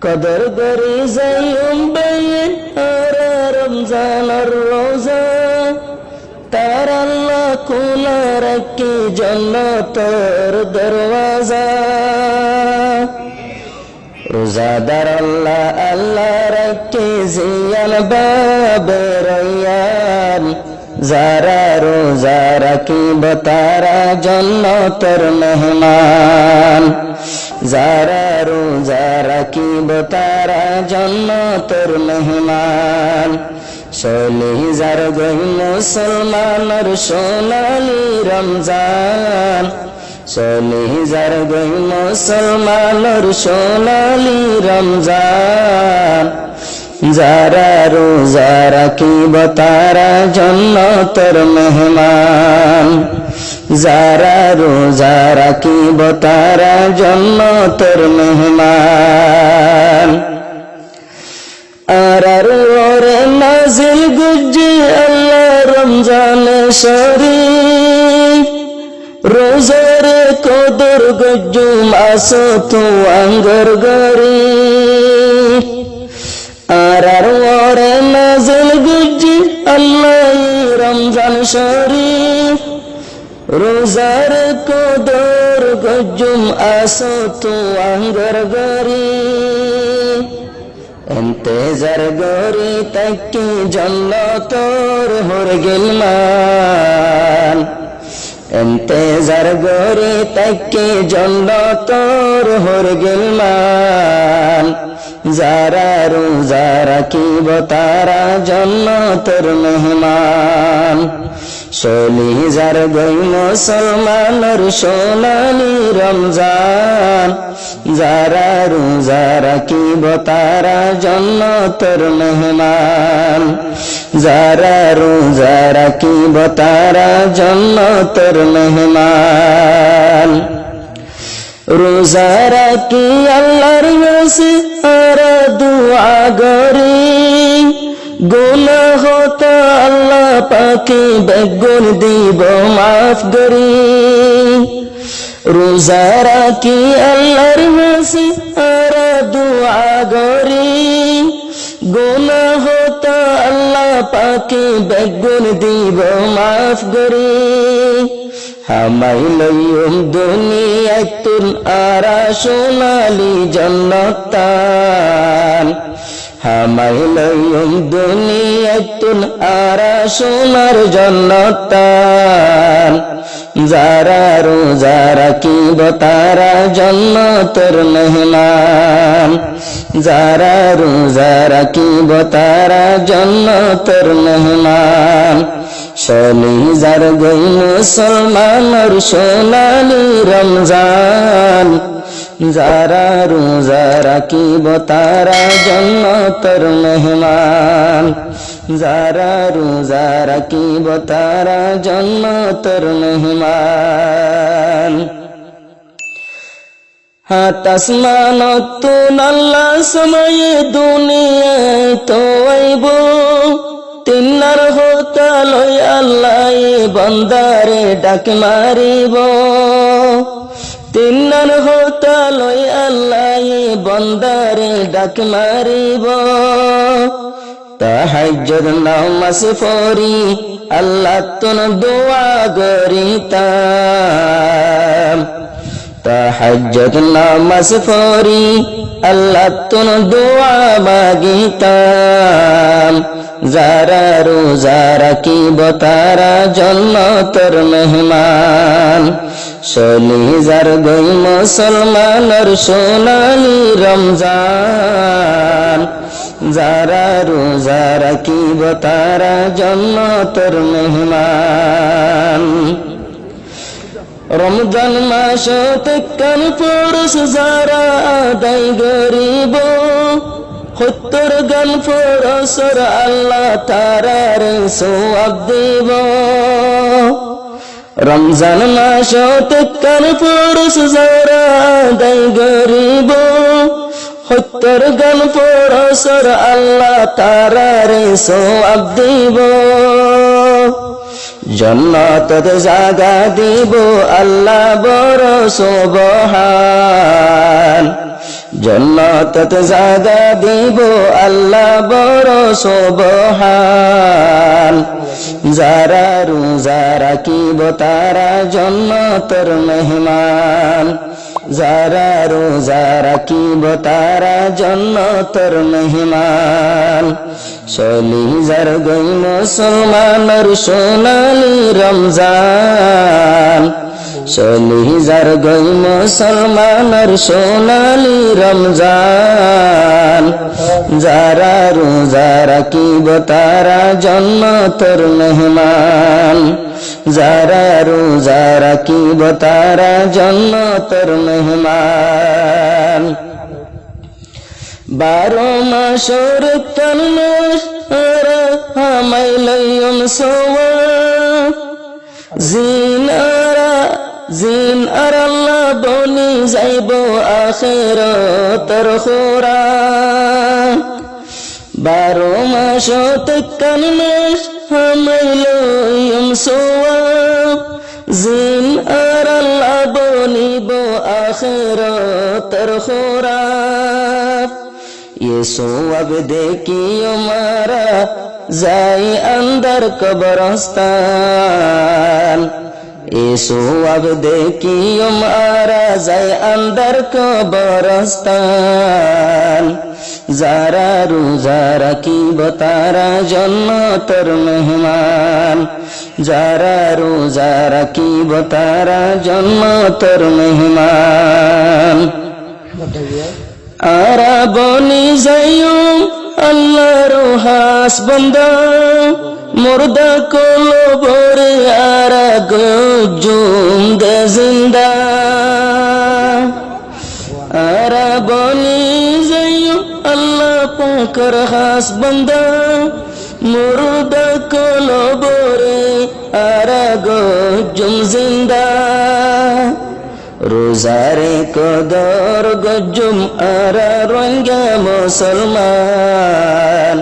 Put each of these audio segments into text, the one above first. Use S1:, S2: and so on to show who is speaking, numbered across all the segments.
S1: কদর গরি যাইম বেইন আর রমজানের রোজা তার আল্লাহ খোলা রাখি জান্নাতের দরওয়াজা রোজাদার আল্লাহ আল্লাহ রাখি জিয়াল বাবে রায়ান যারা রোজা রাখিব তারা জান্নাতের মেহমান যারা রোজা রাখিব তারা জান্নাতের মেহমান সলিজার গই মুসলমানের সোনালি রমজান সলিজার গই মুসলমানের সোনালি রমজান যারা রোজা রাখিব তারা জান্নাতের মেহমান যারা রোজা রাখিব তারা জান্নাতের মেহমান আর ওরে নাজিল গুজি আল্লাহ রমজানে শরীফ রোজার কদর গজ্জু মাসো তো আঙ্গর গরিব আর ওরে নাজিল গুজি আল্লাহ রমজান শরীফ রোজার কদর গজ্জুম আসো তো আঙ্গর গরিব انتظار گوری تکی جنتور ہر گلمان انتظار گوری تکی جنتور ہر گلمان যারা রোজা রাখিব তারা জান্নাতের মেহমান সলিজার গই মুসলমানের সোনালি রমজান যারা রোজা রাখিব তারা জান্নাতের মেহমান যারা রোজা রাখিব তারা জান্নাতের মেহমান রোজা রাখি আল্লাহর কাছে আর দুআ করি গুনাহ হতা আল্লাহ পাকে বেগুন দিব মাফ করি রোজা রাখি আল্লাহর কাছে আর দুআ করি গুনাহ হতা আল্লাহ পাকে বেগুন দিব মাফ করি হামাই লইম দুনিয়াতুল আরা সোনালি জান্নাতান হামাই লইম দুনিয়াতুল আরা সোনার জান্নাতান যারা রোজা রাখিব তারা জান্নাতের মেহমান যারা রোজা রাখিব তারা জান্নাতের মেহমান সলিজার গই মুসলমানের সোনালি রমজান যারা রোজা রাখিব তারা জান্নাতের মেহমান যারা রোজা রাখিব তারা জান্নাতের মেহমান হাত আসমানত আল্লাহ সময়ে দুনিয়ায় তো আইব তিন্নার হতা লই আল্লাহ বন্দারে ডাক মারিব তিন্নার হতা লই আল্লাহ বন্দারে ডাক মারিব তাহাজ্জুদ নামাজ পড়ি আল্লাহ তুন দোয়া করিতাম তাহাজ্জুদ নামাজ পড়ি আল্লাহ তুন দোয়া মাগিতাম যারা রোজা রাখিব তারা জান্নাতের মেহমান সলিজার গই মুসলমানের সোনালি রমজান যারা রোজা রাখিব তারা জান্নাতের মেহমান রমজান মাসতে কাল পরশ যারা আদায় করিব 70 গান পরশর আল্লাহ তারারে সওয়াব দিব রমজান মাসতে কাল পরশ যারা আদায় করিব 70 গান পরশর আল্লাহ তারারে সওয়াব দিব জান্নাতের জায়গা দিব আল্লাহ বড় সুবহান জন্নতত জাগা দিব আল্লাহ বড় সুবহান। যারা রোজা রাখিব তারা জন্নতের মেহমান, যারা রোজা রাখিব তারা জন্নতের মেহমান। সলিজার গই মুসলমানের সোনালি রমজান, সলিজার গই মুসলমানের সোনালি রমজান। যারা রোজা রাখিব তারা জন্নতের মেহমান, যারা রোজা রাখিব তারা জন্নতের মেহমান। 12 মাসের তন্মাস হামাইলাম সোয়া জিন আর আল্লাহ বনি যাইব আখিরাতের খোরাক। 12 মাস তন্মাস হামাইলাম সোয়া জিন আর আল্লাহ বনিব আখিরাতের খোরাক। ये सोअब देखियो मारा जाए अंदर कब्रस्तान, ये सोअब देखियो मारा जाए अंदर कब्रस्तान। যারা রোজা রাখিব তারা জন্নতের মেহমান, যারা রোজা রাখিব তারা জন্নতের মেহমান। আরা বনি যাইও আল্লাহর হাস বান্দা, মুর্দা কলবরে আরা গজুম দে জিন্দা। আরা বনি যাইও আল্লাহ পাকের হাস বান্দা, মুর্দা কলবরে আরা গজুম জিন্দা। রোজারে কদর গজুম আরা রঙ্গা মুসলমান,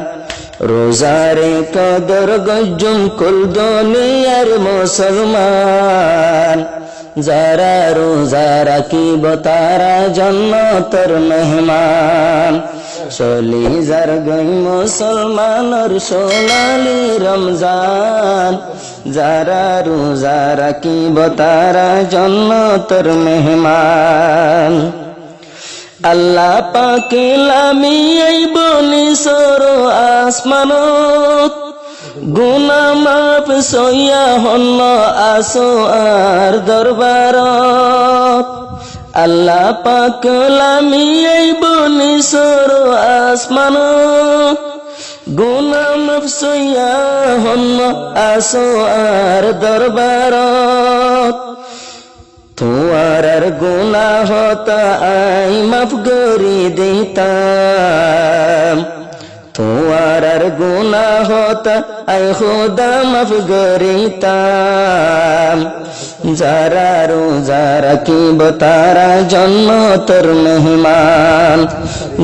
S1: রোজারে কদর গজুম কুল দুনিয়ার মুসলমান। যারা রোজা রাখিব তারা জন্নতের মেহমান, সলিজার গই মুসলমানের সোনালি রমজান। যারা রোজা রাখিব তারা জন্নতের মেহমান। আল্লাহ পাকে লামি আইব নিসর আসমানত, গুনাহ মাফ সইয়া হন্ন আসো আর দরবারত। আল্লাহ পাক লামি আইব নিসর আসমানত, গুনাহ মাফ সইয়া হন্ন আসো আর দরবারত। তোমার গুনাহ হতা আই মাফ করি দিতাম, তোমার গুনাহ হতা আই খুদা মাফ করিতাম। যারা রোজা রাখিব তারা জন্নতের মেহমান,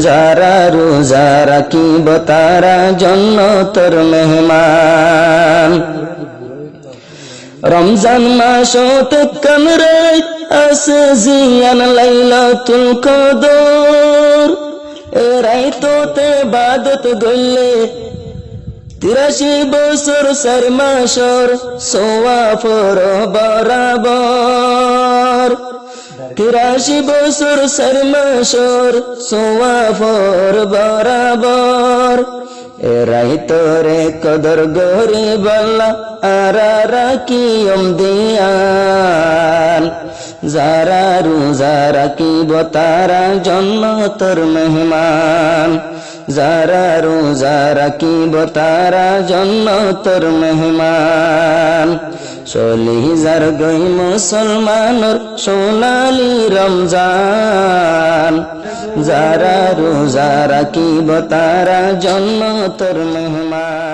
S1: যারা রোজা রাখিব তারা জন্নতের মেহমান। রমজান মাসত কামরাত আছে জিয়ান লাইলাতুল কদর, এ রাইততে ইবাদত গইলে 83 বছর 4 মাসর সওয়াফর বরাবর। 83 বছর 4 মাসর সওয়াফর বরাবর। এ রাইতরে কদর গরিব আল্লাহ আরা রাখিয়ম দিয়ান। যারা রোজা রাখিব তারা জন্নতের মেহমান, যারা রোজা রাখিব তারা জন্নতের মেহমান। সলিজার গই মুসলমানের সোনালি রমজান, যারা রোজা রাখিব তারা জন্নতের মেহমান।